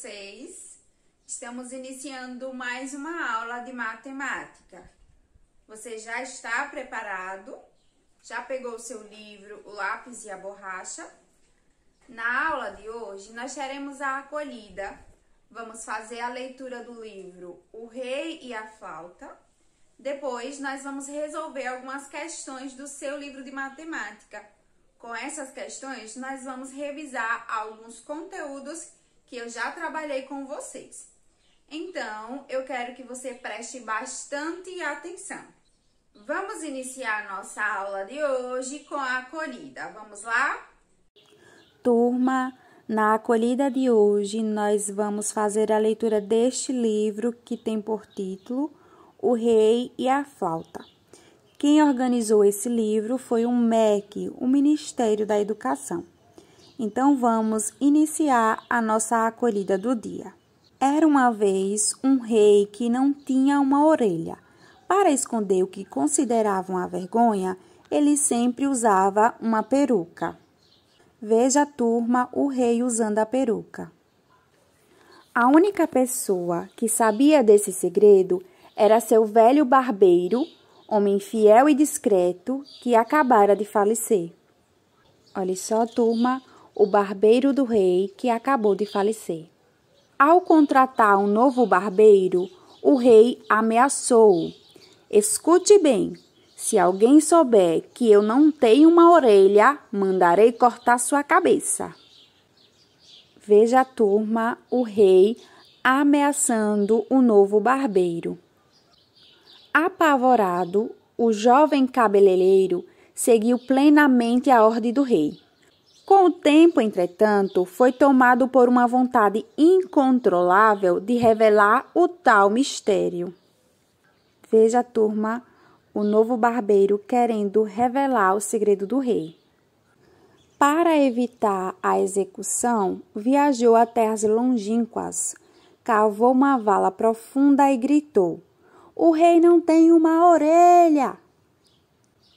vocês? Estamos iniciando mais uma aula de matemática. Você já está preparado? Já pegou o seu livro, o lápis e a borracha? Na aula de hoje, nós teremos a acolhida. Vamos fazer a leitura do livro O Rei e a Flauta. Depois, nós vamos resolver algumas questões do seu livro de matemática. Com essas questões, nós vamos revisar alguns conteúdos que eu já trabalhei com vocês. Então, eu quero que você preste bastante atenção. Vamos iniciar nossa aula de hoje com a acolhida. Vamos lá? Turma, na acolhida de hoje, nós vamos fazer a leitura deste livro que tem por título O Rei e a Flauta. Quem organizou esse livro foi o MEC, o Ministério da Educação. Então, vamos iniciar a nossa acolhida do dia. Era uma vez um rei que não tinha uma orelha. Para esconder o que consideravam a vergonha, ele sempre usava uma peruca. Veja, turma, o rei usando a peruca. A única pessoa que sabia desse segredo era seu velho barbeiro, homem fiel e discreto, que acabara de falecer. Olha só, turma, o barbeiro do rei que acabou de falecer. Ao contratar um novo barbeiro, o rei ameaçou-o. Escute bem, se alguém souber que eu não tenho uma orelha, mandarei cortar sua cabeça. Veja, turma, o rei ameaçando o novo barbeiro. Apavorado, o jovem cabeleireiro seguiu plenamente a ordem do rei. Com o tempo, entretanto, foi tomado por uma vontade incontrolável de revelar o tal mistério. Veja, turma, o novo barbeiro querendo revelar o segredo do rei. Para evitar a execução, viajou a terras longínquas, cavou uma vala profunda e gritou: "O rei não tem uma orelha!"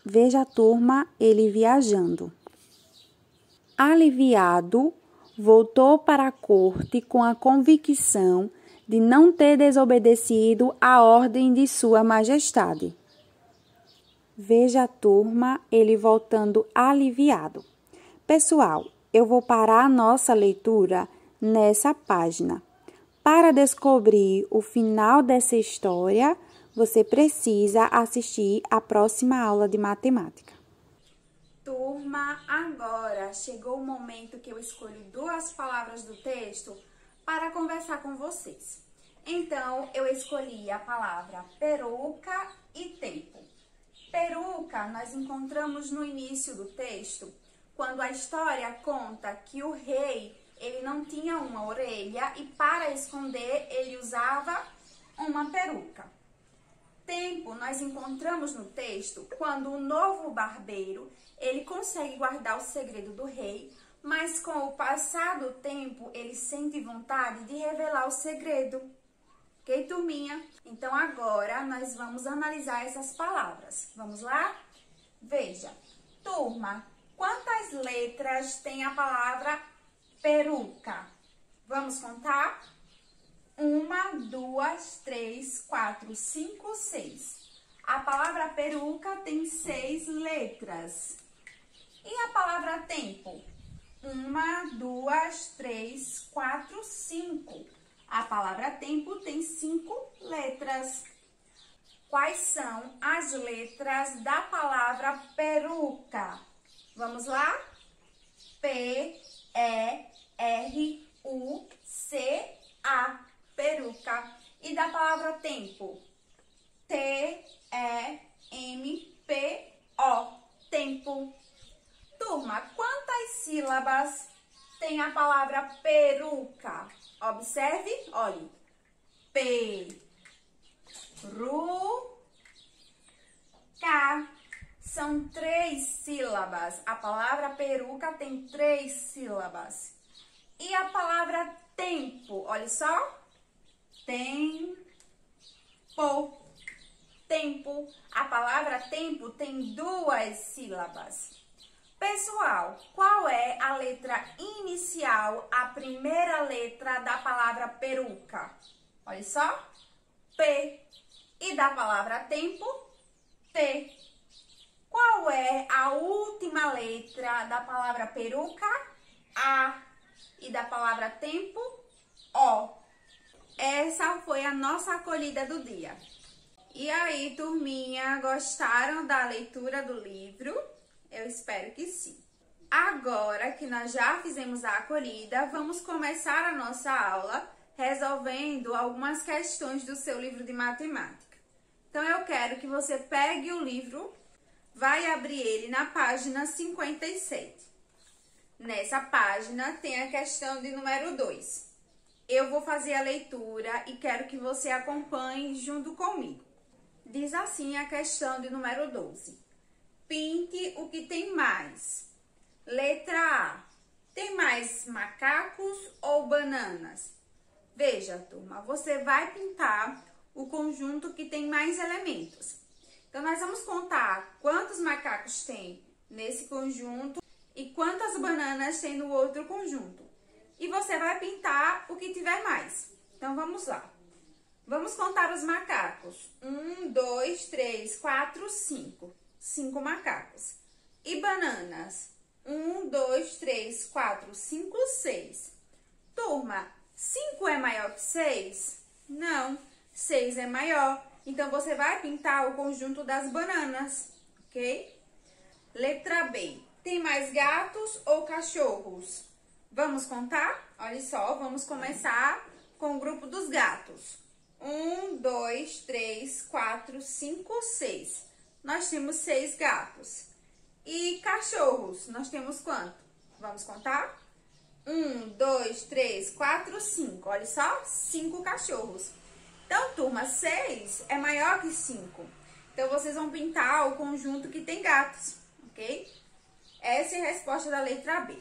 Veja, turma, ele viajando. Aliviado, voltou para a corte com a convicção de não ter desobedecido a ordem de Sua Majestade. Veja, turma, ele voltando aliviado. Pessoal, eu vou parar a nossa leitura nessa página. Para descobrir o final dessa história, você precisa assistir a próxima aula de matemática. Turma, agora chegou o momento que eu escolho duas palavras do texto para conversar com vocês. Então, eu escolhi a palavra peruca e tempo. Peruca nós encontramos no início do texto, quando a história conta que o rei ele não tinha uma orelha e para esconder ele usava uma peruca. Tempo nós encontramos no texto quando o novo barbeiro ele consegue guardar o segredo do rei, mas com o passar do tempo ele sente vontade de revelar o segredo. Ok, turminha? Então agora nós vamos analisar essas palavras. Vamos lá? Veja, turma, quantas letras tem a palavra peruca? Vamos contar? 1, 2, 3, 4, 5, 6. A palavra peruca tem 6 letras. E a palavra tempo? 1, 2, 3, 4, 5. A palavra tempo tem 5 letras. Quais são as letras da palavra peruca? Vamos lá? P, E, R, U, C, A. Peruca. E da palavra tempo? T, E, M, P, O. Tempo. Turma, quantas sílabas tem a palavra peruca? Observe, olhe. Peruca. São 3 sílabas. A palavra peruca tem 3 sílabas. E a palavra tempo? Olha só. Tempo. Tempo. A palavra tempo tem 2 sílabas. Pessoal, qual é a letra inicial, a primeira letra da palavra peruca? Olha só, P. E da palavra tempo, T. Qual é a última letra da palavra peruca? A. E da palavra tempo, O. Essa foi a nossa acolhida do dia. E aí, turminha, gostaram da leitura do livro? Eu espero que sim. Agora que nós já fizemos a acolhida, vamos começar a nossa aula resolvendo algumas questões do seu livro de matemática. Então, eu quero que você pegue o livro, vai abrir ele na página 57. Nessa página tem a questão de número 2. Eu vou fazer a leitura e quero que você acompanhe junto comigo. Diz assim a questão de número 12. Pinte o que tem mais. Letra A. Tem mais macacos ou bananas? Veja, turma, você vai pintar o conjunto que tem mais elementos. Então, nós vamos contar quantos macacos tem nesse conjunto e quantas bananas tem no outro conjunto. E você vai pintar o que tiver mais. Então, vamos lá. Vamos contar os macacos. 1, 2, 3, 4, 5. 5 macacos. E bananas? 1, 2, 3, 4, 5, 6. Turma, 5 é maior que 6? Não, 6 é maior. Então, você vai pintar o conjunto das bananas, ok? Letra B. Tem mais gatos ou cachorros? Vamos contar? Olha só, vamos começar com o grupo dos gatos. 1, 2, 3, 4, 5, 6. Nós temos 6 gatos. E cachorros, nós temos quanto? Vamos contar? 1, 2, 3, 4, 5. Olha só, 5 cachorros. Então, turma, 6 é maior que 5. Então, vocês vão pintar o conjunto que tem gatos, ok? Essa é a resposta da letra B.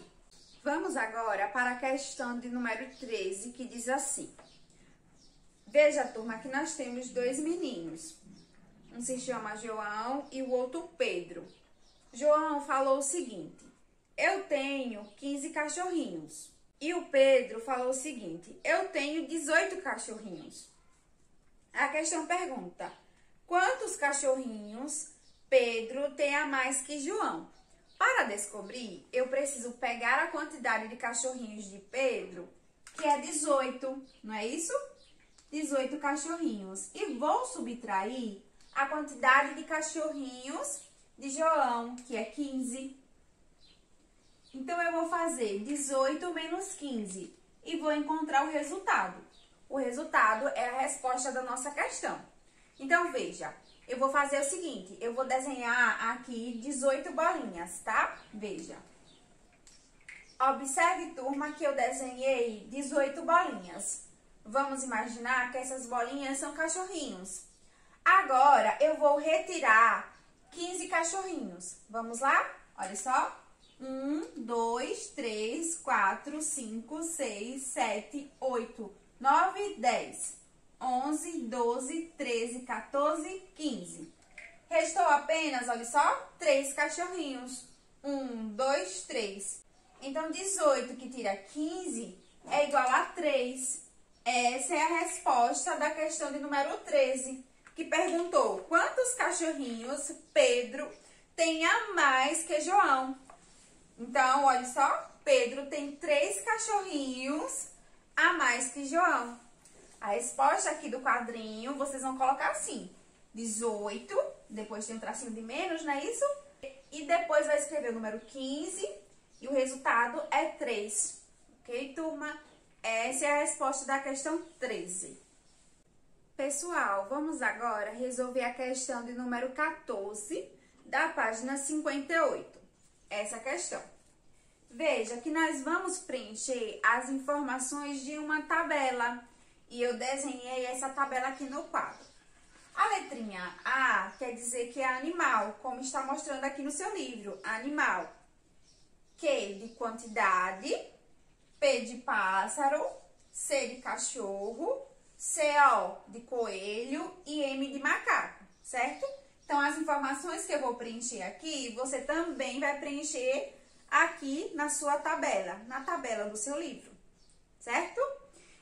Vamos agora para a questão de número 13, que diz assim. Veja, turma, que nós temos 2 meninos. Um se chama João e o outro Pedro. João falou o seguinte: eu tenho 15 cachorrinhos. E o Pedro falou o seguinte: eu tenho 18 cachorrinhos. A questão pergunta: quantos cachorrinhos Pedro tem a mais que João? Para descobrir, eu preciso pegar a quantidade de cachorrinhos de Pedro, que é 18, não é isso? 18 cachorrinhos. E vou subtrair a quantidade de cachorrinhos de João, que é 15. Então, eu vou fazer 18 menos 15 e vou encontrar o resultado. O resultado é a resposta da nossa questão. Então, veja, eu vou fazer o seguinte, eu vou desenhar aqui 18 bolinhas, tá? Veja. Observe, turma, que eu desenhei 18 bolinhas. Vamos imaginar que essas bolinhas são cachorrinhos. Agora, eu vou retirar 15 cachorrinhos. Vamos lá? Olha só. 1, 2, 3, 4, 5, 6, 7, 8, 9, 10, 11, 12, 13, 14, 15. Restou apenas, olha só, 3 cachorrinhos. 1, 2, 3. Então, 18 que tira 15 é igual a 3. Essa é a resposta da questão de número 13, que perguntou quantos cachorrinhos Pedro tem a mais que João. Então, olha só, Pedro tem 3 cachorrinhos a mais que João. A resposta aqui do quadrinho, vocês vão colocar assim, 18, depois tem um tracinho de menos, não é isso? E depois vai escrever o número 15 e o resultado é 3. Ok, turma? Essa é a resposta da questão 13. Pessoal, vamos agora resolver a questão de número 14 da página 58. Essa questão. Veja que nós vamos preencher as informações de uma tabela. E eu desenhei essa tabela aqui no quadro. A letrinha A quer dizer que é animal, como está mostrando aqui no seu livro. Animal. Q de quantidade, P de pássaro, C de cachorro, CO de coelho e M de macaco, certo? Então, as informações que eu vou preencher aqui, você também vai preencher aqui na sua tabela, na tabela do seu livro, certo?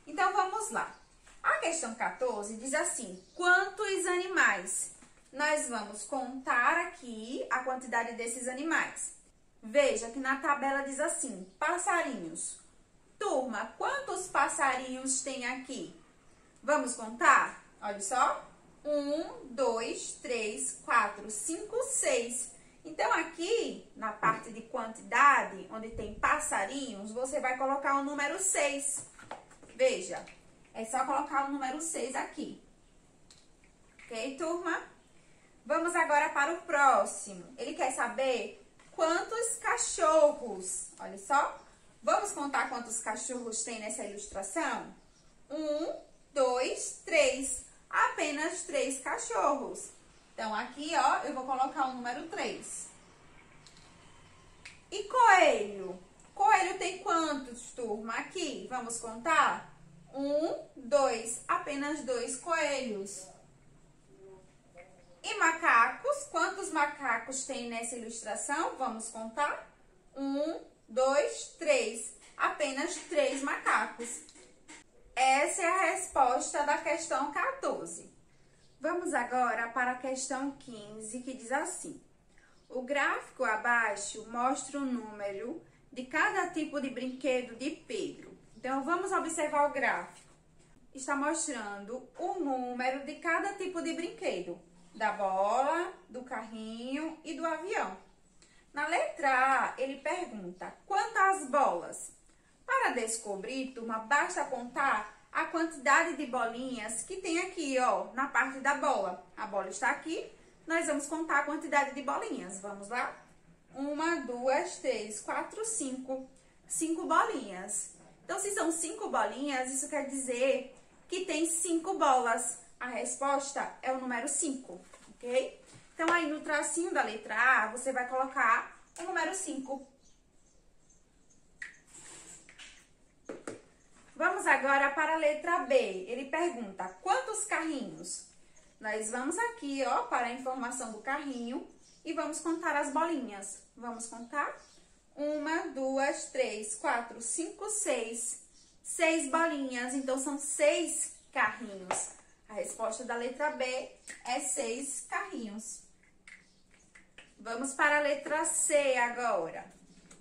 Então, vamos lá. A questão 14 diz assim: quantos animais? Nós vamos contar aqui a quantidade desses animais. Veja que na tabela diz assim, passarinhos. Turma, quantos passarinhos tem aqui? Vamos contar? Olha só. 1, 2, 3, 4, 5, 6. Então, aqui, na parte de quantidade, onde tem passarinhos, você vai colocar o número 6. Veja, é só colocar o número 6 aqui. Ok, turma? Vamos agora para o próximo. Ele quer saber quantos cachorros. Olha só. Vamos contar quantos cachorros tem nessa ilustração? 1, 2, 3. Apenas 3 cachorros. Então, aqui, ó, eu vou colocar o número 3. E coelho? Coelho tem quantos, turma? Aqui, vamos contar? 1, 2, apenas 2 coelhos. E macacos? Quantos macacos tem nessa ilustração? Vamos contar? 1, 2, 3. Apenas 3 macacos. Essa é a resposta da questão 14. Vamos agora para a questão 15, que diz assim: o gráfico abaixo mostra o número de cada tipo de brinquedo de Pedro. Então, vamos observar o gráfico. Está mostrando o número de cada tipo de brinquedo. Da bola, do carrinho e do avião. Na letra A, ele pergunta: quantas bolas? Para descobrir, turma, basta apontar a quantidade de bolinhas que tem aqui, ó, na parte da bola. A bola está aqui, nós vamos contar a quantidade de bolinhas. Vamos lá? 1, 2, 3, 4, 5. 5 bolinhas. Então, se são 5 bolinhas, isso quer dizer que tem 5 bolas. A resposta é o número 5, ok? Então, aí no tracinho da letra A, você vai colocar o número 5. Vamos agora para a letra B. Ele pergunta: quantos carrinhos? Nós vamos aqui, ó, para a informação do carrinho e vamos contar as bolinhas. Vamos contar? 1, 2, 3, 4, 5, 6. 6 bolinhas. Então, são 6 carrinhos. A resposta da letra B é 6 carrinhos. Vamos para a letra C agora.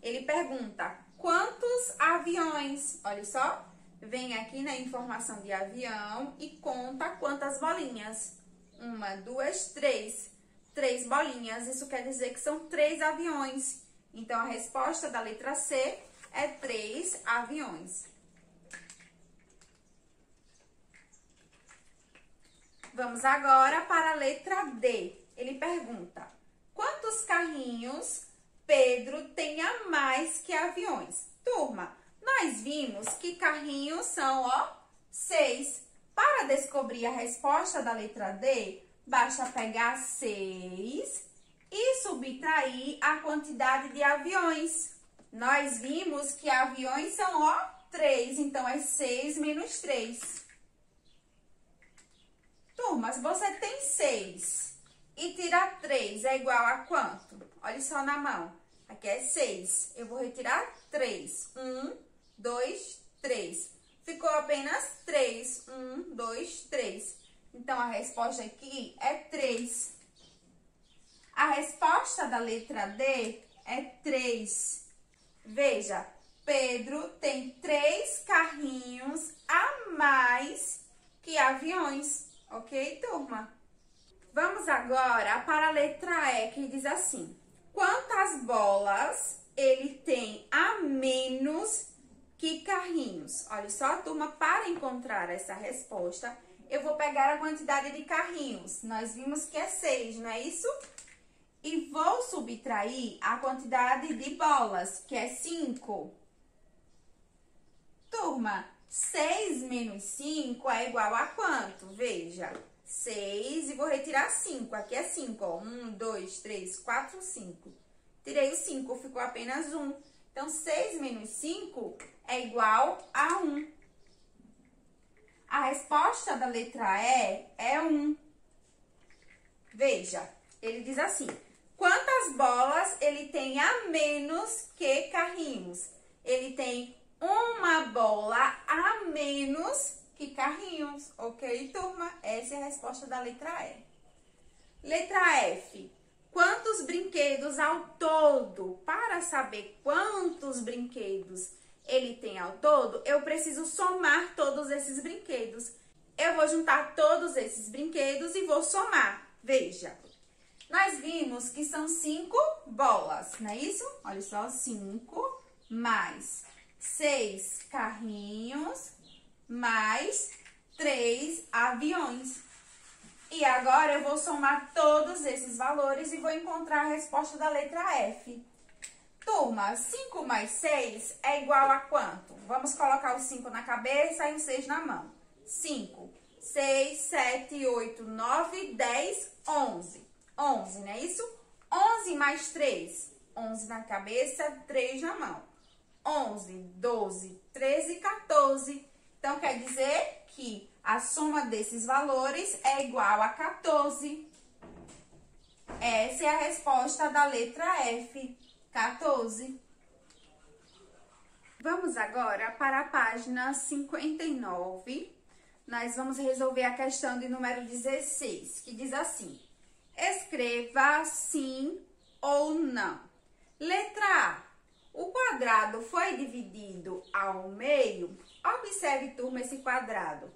Ele pergunta: quantos aviões? Olha só. Vem aqui na informação de avião e conta quantas bolinhas. 1, 2, 3. 3 bolinhas. Isso quer dizer que são 3 aviões. Então, a resposta da letra C é 3 aviões. Vamos agora para a letra D. Ele pergunta: quantos carrinhos Pedro tem a mais que aviões? Turma, nós vimos que carrinhos são, ó, 6. Para descobrir a resposta da letra D, basta pegar 6 e subtrair a quantidade de aviões. Nós vimos que aviões são, ó, 3. Então, é 6 menos 3. Turma, se você tem 6 e tirar 3 é igual a quanto? Olha só na mão. Aqui é 6. Eu vou retirar 3. 1, 2, 3. Ficou apenas 3. 1, 2, 3. Então, a resposta aqui é 3. A resposta da letra D é 3. Veja, Pedro tem 3 carrinhos a mais que aviões. Ok, turma? Vamos agora para a letra E, que diz assim: quantas bolas ele tem a menos que carrinhos? Olha só, turma, para encontrar essa resposta, eu vou pegar a quantidade de carrinhos. Nós vimos que é 6, não é isso? E vou subtrair a quantidade de bolas, que é 5. Turma, 6 menos 5 é igual a quanto? Veja, 6 e vou retirar 5. Aqui é 5, ó. 1, 2, 3, 4, 5. Tirei o 5, ficou apenas 1. Então, 6 menos 5 é igual a 1. A resposta da letra E é 1. Veja, ele diz assim: Quantas bolas ele tem a menos que carrinhos? Ele tem uma bola a menos que carrinhos, ok, turma? Essa é a resposta da letra E. Letra F. Quantos brinquedos ao todo? Para saber quantos brinquedos ele tem ao todo, eu preciso somar todos esses brinquedos. Eu vou juntar todos esses brinquedos e vou somar. Veja, nós vimos que são 5 bolas, não é isso? Olha só, 5 mais 6 carrinhos mais 3 aviões. E agora eu vou somar todos esses valores e vou encontrar a resposta da letra F. Turma, 5 mais 6 é igual a quanto? Vamos colocar o 5 na cabeça e o 6 na mão. 5, 6, 7, 8, 9, 10, 11. 11, não é isso? 11 mais 3. 11 na cabeça, 3 na mão. 11, 12, 13, 14. Então, quer dizer que a soma desses valores é igual a 14. Essa é a resposta da letra F, 14. Vamos agora para a página 59. Nós vamos resolver a questão de número 16, que diz assim: escreva sim ou não. Letra A. O quadrado foi dividido ao meio. Observe, turma, esse quadrado.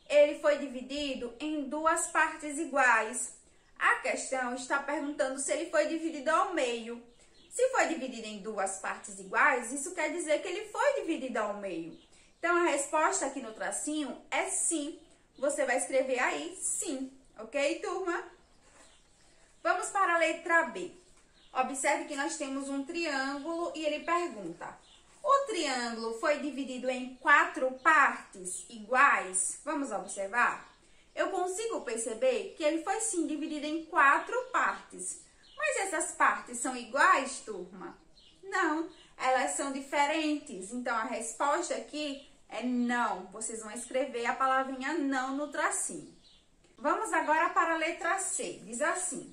Ele foi dividido em 2 partes iguais. A questão está perguntando se ele foi dividido ao meio. Se foi dividido em 2 partes iguais, isso quer dizer que ele foi dividido ao meio. Então, a resposta aqui no tracinho é sim. Você vai escrever aí sim, ok, turma? Vamos para a letra B. Observe que nós temos um triângulo e ele pergunta: o triângulo foi dividido em 4 partes iguais? Vamos observar? Eu consigo perceber que ele foi sim dividido em 4 partes. Mas essas partes são iguais, turma? Não, elas são diferentes. Então, a resposta aqui é não. Vocês vão escrever a palavrinha não no tracinho. Vamos agora para a letra C. Diz assim: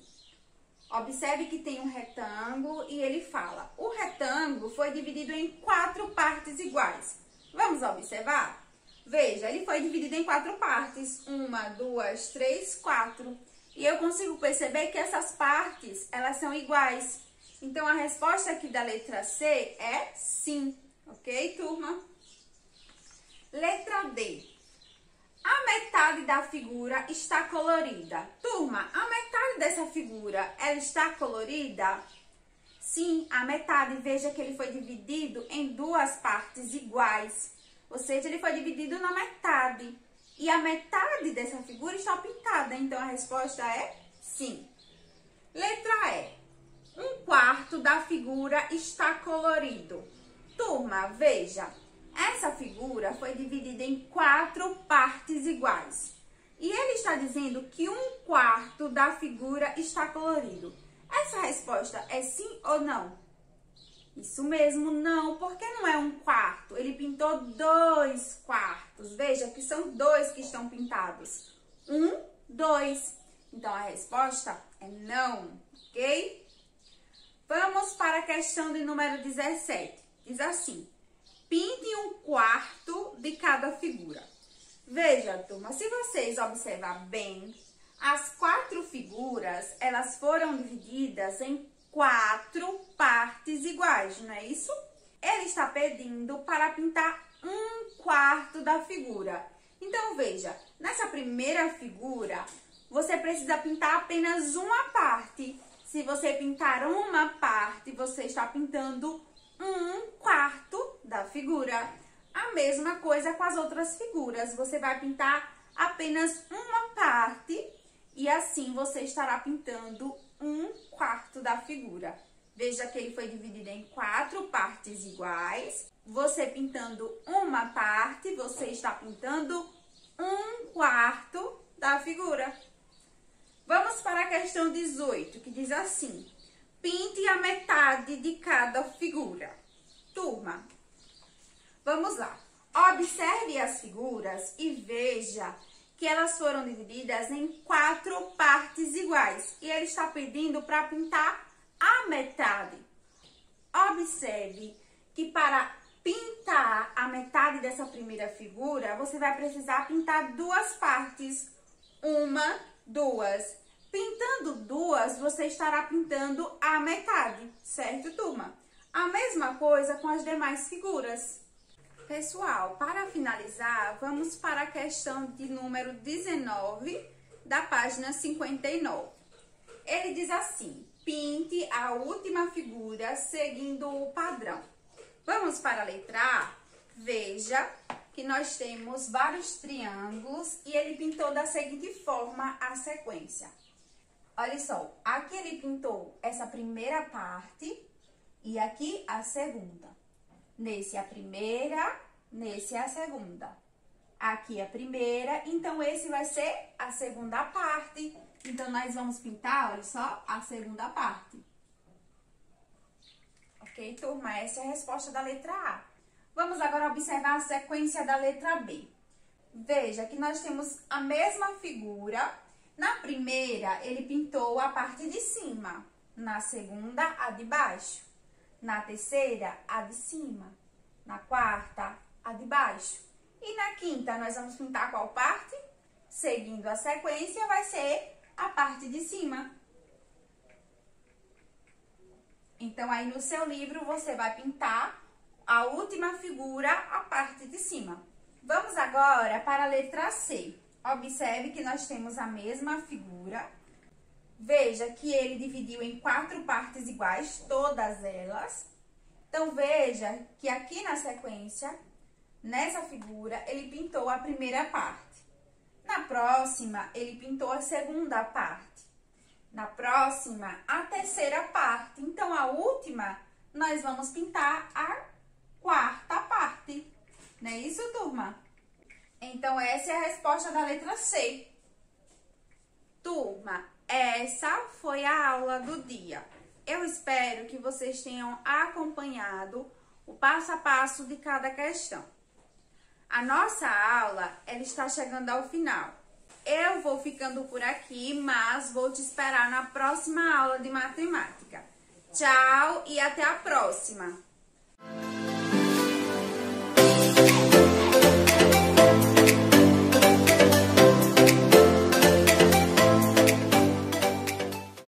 observe que tem um retângulo e ele fala: o retângulo foi dividido em 4 partes iguais. Vamos observar? Veja, ele foi dividido em 4 partes. 1, 2, 3, 4. E eu consigo perceber que essas partes, elas são iguais. Então, a resposta aqui da letra C é sim. Ok, turma? Letra D. A metade da figura está colorida. Turma, a metade dessa figura, ela está colorida? Sim, a metade. Veja que ele foi dividido em 2 partes iguais. Ou seja, ele foi dividido na metade. E a metade dessa figura está pintada. Então, a resposta é sim. Letra E. 1/4 da figura está colorido. Turma, veja. Essa figura foi dividida em 4 partes iguais. E ele está dizendo que 1/4 da figura está colorido. Essa resposta é sim ou não? Isso mesmo, não, porque não é 1/4. Ele pintou 2/4. Veja que são 2 que estão pintados. 1, 2. Então, a resposta é não, ok? Vamos para a questão de número 17. Diz assim: pinte 1/4 de cada figura. Veja, turma, se vocês observar bem, as 4 figuras, elas foram divididas em 4 partes iguais, não é isso? Ele está pedindo para pintar 1/4 da figura. Então, veja, nessa primeira figura, você precisa pintar apenas uma parte. Se você pintar uma parte, você está pintando 1/4 da figura. A mesma coisa com as outras figuras. Você vai pintar apenas uma parte e assim você estará pintando 1/4 da figura. Veja que ele foi dividido em 4 partes iguais. Você pintando uma parte, você está pintando 1/4 da figura. Vamos para a questão 18, que diz assim: pinte a metade de cada figura. Turma, vamos lá. Observe as figuras e veja que elas foram divididas em 4 partes iguais. E ele está pedindo para pintar a metade. Observe que para pintar a metade dessa primeira figura, você vai precisar pintar duas partes. Uma, duas. Pintando duas, você estará pintando a metade, certo, turma? A mesma coisa com as demais figuras. Pessoal, para finalizar, vamos para a questão de número 19 da página 59. Ele diz assim: pinte a última figura seguindo o padrão. Vamos para a letra A. Veja que nós temos vários triângulos e ele pintou da seguinte forma a sequência. Olha só, aqui ele pintou essa primeira parte e aqui a segunda. Nesse a primeira, nesse a segunda. Aqui a primeira, então esse vai ser a segunda parte. Então, nós vamos pintar, olha só, a segunda parte. Ok, turma? Essa é a resposta da letra A. Vamos agora observar a sequência da letra B. Veja que nós temos a mesma figura. Na primeira, ele pintou a parte de cima. Na segunda, a de baixo. Na terceira, a de cima. Na quarta, a de baixo. E na quinta, nós vamos pintar qual parte? Seguindo a sequência, vai ser a parte de cima. Então, aí no seu livro, você vai pintar a última figura, a parte de cima. Vamos agora para a letra C. Observe que nós temos a mesma figura. Veja que ele dividiu em 4 partes iguais, todas elas. Então, veja que aqui na sequência, nessa figura, ele pintou a primeira parte. Na próxima, ele pintou a segunda parte. Na próxima, a terceira parte. Então, a última, nós vamos pintar a quarta parte. Não é isso, turma? Então, essa é a resposta da letra C. Turma, essa foi a aula do dia. Eu espero que vocês tenham acompanhado o passo a passo de cada questão. A nossa aula, ela está chegando ao final. Eu vou ficando por aqui, mas vou te esperar na próxima aula de matemática. Tchau e até a próxima!